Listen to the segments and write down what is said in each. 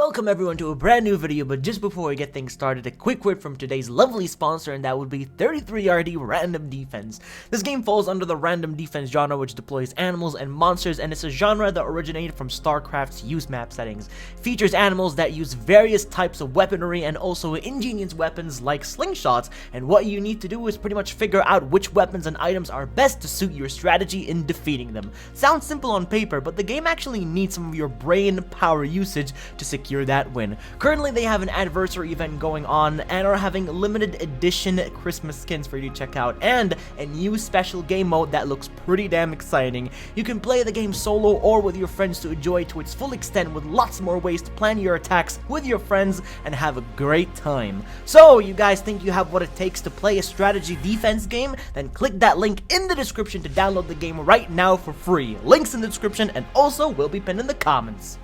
Welcome everyone to a brand new video, but just before we get things started, a quick word from today's lovely sponsor, and that would be 33RD Random Defense. This game falls under the random defense genre, which deploys animals and monsters, and it's a genre that originated from StarCraft's use map settings. It features animals that use various types of weaponry and also ingenious weapons like slingshots, and what you need to do is pretty much figure out which weapons and items are best to suit your strategy in defeating them. Sounds simple on paper, but the game actually needs some of your brain power usage to secure that win. Currently, they have an anniversary event going on and are having limited edition Christmas skins for you to check out, and a new special game mode that looks pretty damn exciting. You can play the game solo or with your friends to enjoy it to its full extent, with lots more ways to plan your attacks with your friends and have a great time. So, you guys think you have what it takes to play a strategy defense game? Then click that link in the description to download the game right now for free. Links in the description and also will be pinned in the comments.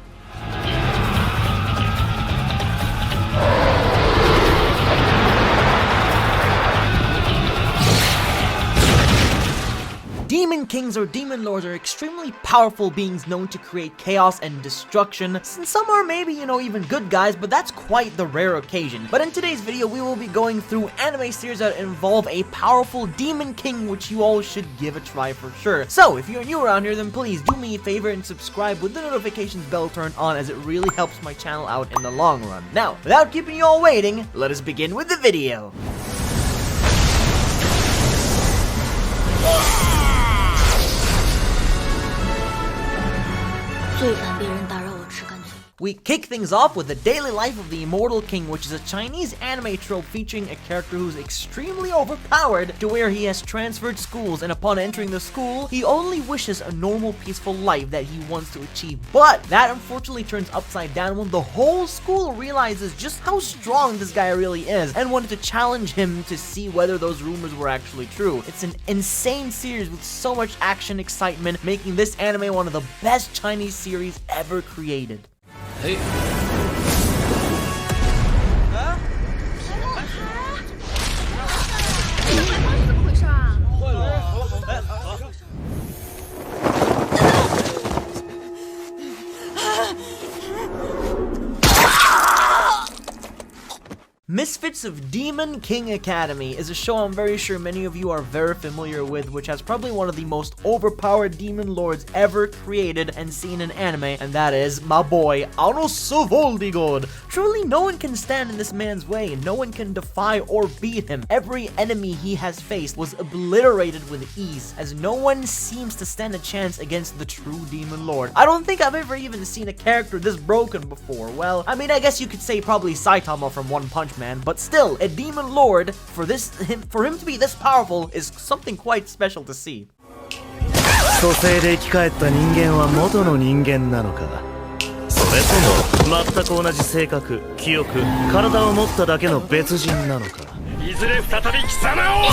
Demon Kings or Demon Lords are extremely powerful beings known to create chaos and destruction. Some are maybe, even good guys, but that's quite the rare occasion. But in today's video, we will be going through anime series that involve a powerful Demon King, which you all should give a try for sure. So, if you're new around here, then please do me a favor and subscribe with the notifications bell turned on, as it really helps my channel out in the long run. Now, without keeping you all waiting, let us begin with the video. We kick things off with the daily life of the Immortal King, which is a Chinese anime trope featuring a character who's extremely overpowered to where he has transferred schools, and upon entering the school, he only wishes a normal, peaceful life that he wants to achieve. But that unfortunately turns upside down when the whole school realizes just how strong this guy really is and wanted to challenge him to see whether those rumors were actually true. It's an insane series with so much action excitement, making this anime one of the best Chinese series ever created. Hey. Misfits of Demon King Academy is a show I'm very sure many of you are very familiar with, which has probably one of the most overpowered demon lords ever created and seen in anime, and that is my boy, Voldigod. Truly, no one can stand in this man's way, no one can defy or beat him. Every enemy he has faced was obliterated with ease, as no one seems to stand a chance against the true demon lord. I don't think I've ever even seen a character this broken before. Well, I mean, I guess you could say probably Saitama from One Punch Man, but still, a demon lord, for him to be this powerful is something quite special to see. 蘇生で生き返った人間は元の人間なのか。それとも全く同じ性格、記憶、体を持っただけの別人なのか。いずれ再び貴様を。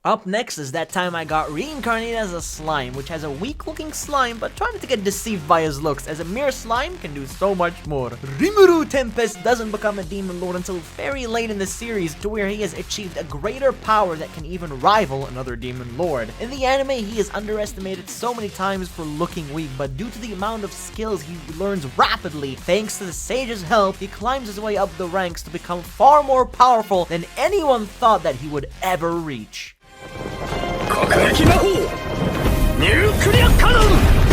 Up next is that time I got reincarnated as a slime, which has a weak-looking slime, but try not to get deceived by his looks, as a mere slime can do so much more. Rimuru Tempest doesn't become a demon lord until very late in the series, to where he has achieved a greater power that can even rival another demon lord. In the anime, he is underestimated so many times for looking weak, but due to the amount of skills he learns rapidly, thanks to the sage's help, he climbs his way up the ranks to become far more powerful than anyone thought that he would ever reach. 国撃魔法ニュークリアカノン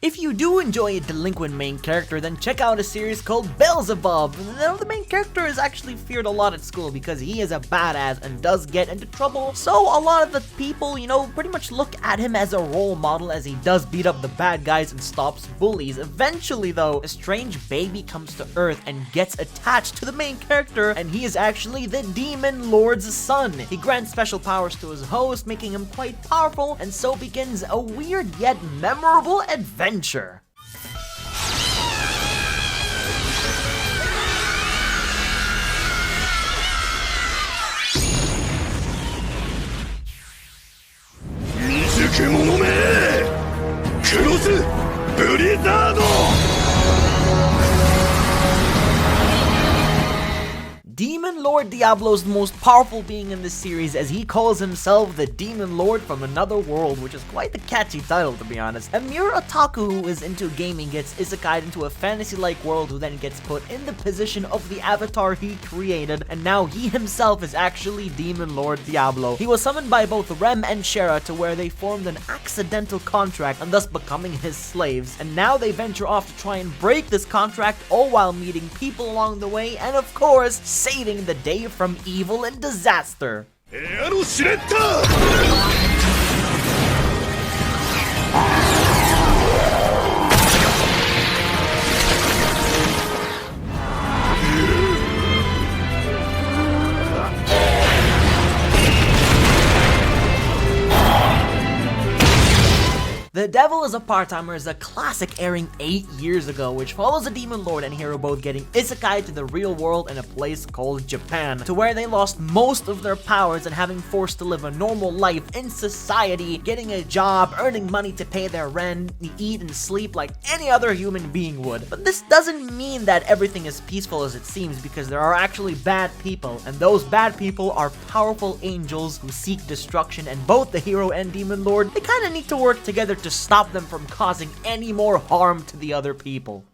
If you do enjoy a delinquent main character, then check out a series called BEELZEBUB. Now, the main character is actually feared a lot at school because he is a badass and does get into trouble, so a lot of the people, pretty much look at him as a role model, as he does beat up the bad guys and stops bullies. Eventually though, a strange baby comes to Earth and gets attached to the main character, and he is actually the Demon Lord's son. He grants special powers to his host, making him quite powerful, and so begins a weird yet memorable adventure. 獣めクロスブリザード Demon Lord Diablo is the most powerful being in this series, as he calls himself the Demon Lord from another world, which is quite a catchy title, to be honest. A mere otaku who is into gaming gets isekai'd into a fantasy-like world, who then gets put in the position of the avatar he created, and now he himself is actually Demon Lord Diablo. He was summoned by both Rem and Shera to where they formed an accidental contract and thus becoming his slaves, and now they venture off to try and break this contract, all while meeting people along the way and, of course, saving the day from evil and disaster. The Devil is a Part-Timer is a classic airing 8 years ago, which follows a Demon Lord and hero both getting isekai to the real world in a place called Japan, to where they lost most of their powers and having forced to live a normal life in society, getting a job, earning money to pay their rent, eat and sleep like any other human being would. But this doesn't mean that everything is peaceful as it seems, because there are actually bad people, and those bad people are powerful angels who seek destruction, and both the hero and Demon Lord, they kinda need to work together to stop them from causing any more harm to the other people.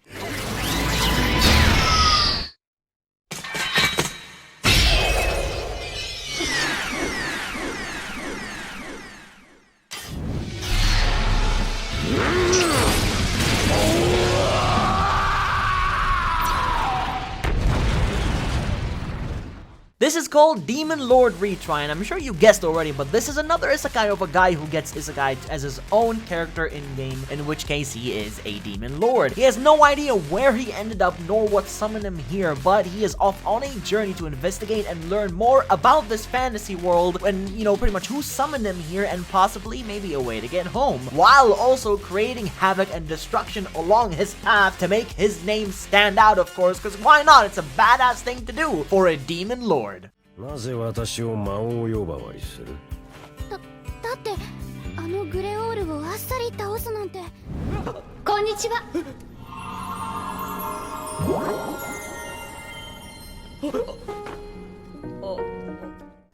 This is called Demon Lord Retry, and I'm sure you guessed already, but this is another isekai of a guy who gets isekai as his own character in-game, in which case he is a Demon Lord. He has no idea where he ended up nor what summoned him here, but he is off on a journey to investigate and learn more about this fantasy world and, you know, pretty much who summoned him here and possibly maybe a way to get home, while also creating havoc and destruction along his path to make his name stand out, of course, because why not? It's a badass thing to do for a Demon Lord. なぜ私を魔王呼ばわりする？だってあのグレオールをあっさり倒すなんて。こんにちは。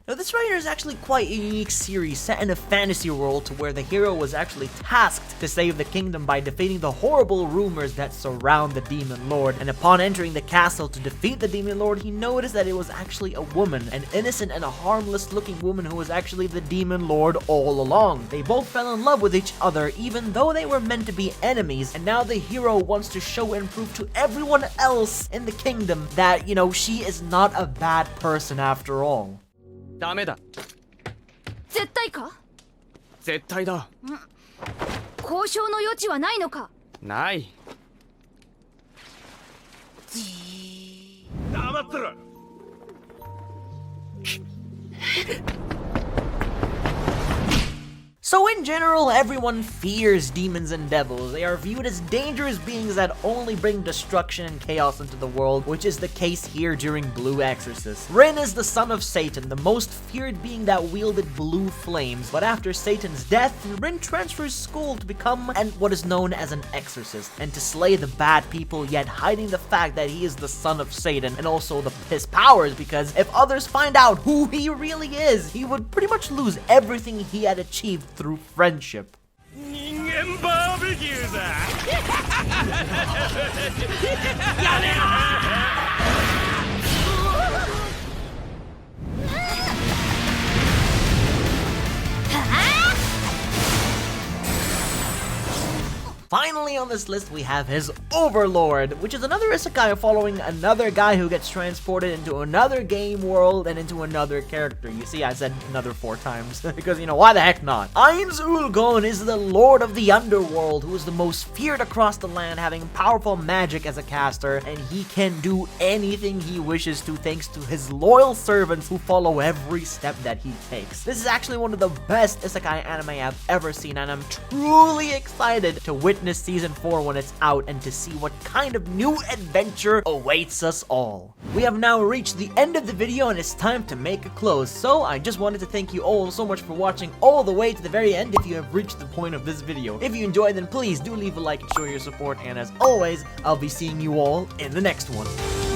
Now, this right here is actually quite a unique series set in a fantasy world to where the hero was actually tasked to save the kingdom by defeating the horrible rumors that surround the Demon Lord. And upon entering the castle to defeat the Demon Lord, he noticed that it was actually a woman, an innocent and a harmless looking woman who was actually the Demon Lord all along. They both fell in love with each other even though they were meant to be enemies, and now the hero wants to show and prove to everyone else in the kingdom that, you know, she is not a bad person after all. ダメだ。絶対か？絶対だ。交渉の余地はないのか？ない。黙ってろ。So in general, everyone fears demons and devils. They are viewed as dangerous beings that only bring destruction and chaos into the world, which is the case here during Blue Exorcist. Rin is the son of Satan, the most feared being that wielded blue flames, but after Satan's death, Rin transfers school to become what is known as an exorcist, and to slay the bad people, yet hiding the fact that he is the son of Satan, and also his powers, because if others find out who he really is, he would pretty much lose everything he had achieved through friendship. 人間バーベキューだ。やめろ。 Finally on this list we have his Overlord, which is another isekai following another guy who gets transported into another game world and into another character. You see, I said another 4 times, because, you know, why the heck not? Ainz Ulgon is the lord of the underworld, who is the most feared across the land, having powerful magic as a caster, and he can do anything he wishes to thanks to his loyal servants who follow every step that he takes. This is actually one of the best isekai anime I've ever seen, and I'm truly excited to witness witness Season 4 when it's out and to see what kind of new adventure awaits us all. We have now reached the end of the video and it's time to make a close, so I just wanted to thank you all so much for watching all the way to the very end if you have reached the point of this video. If you enjoyed, then please do leave a like and show your support, and as always, I'll be seeing you all in the next one.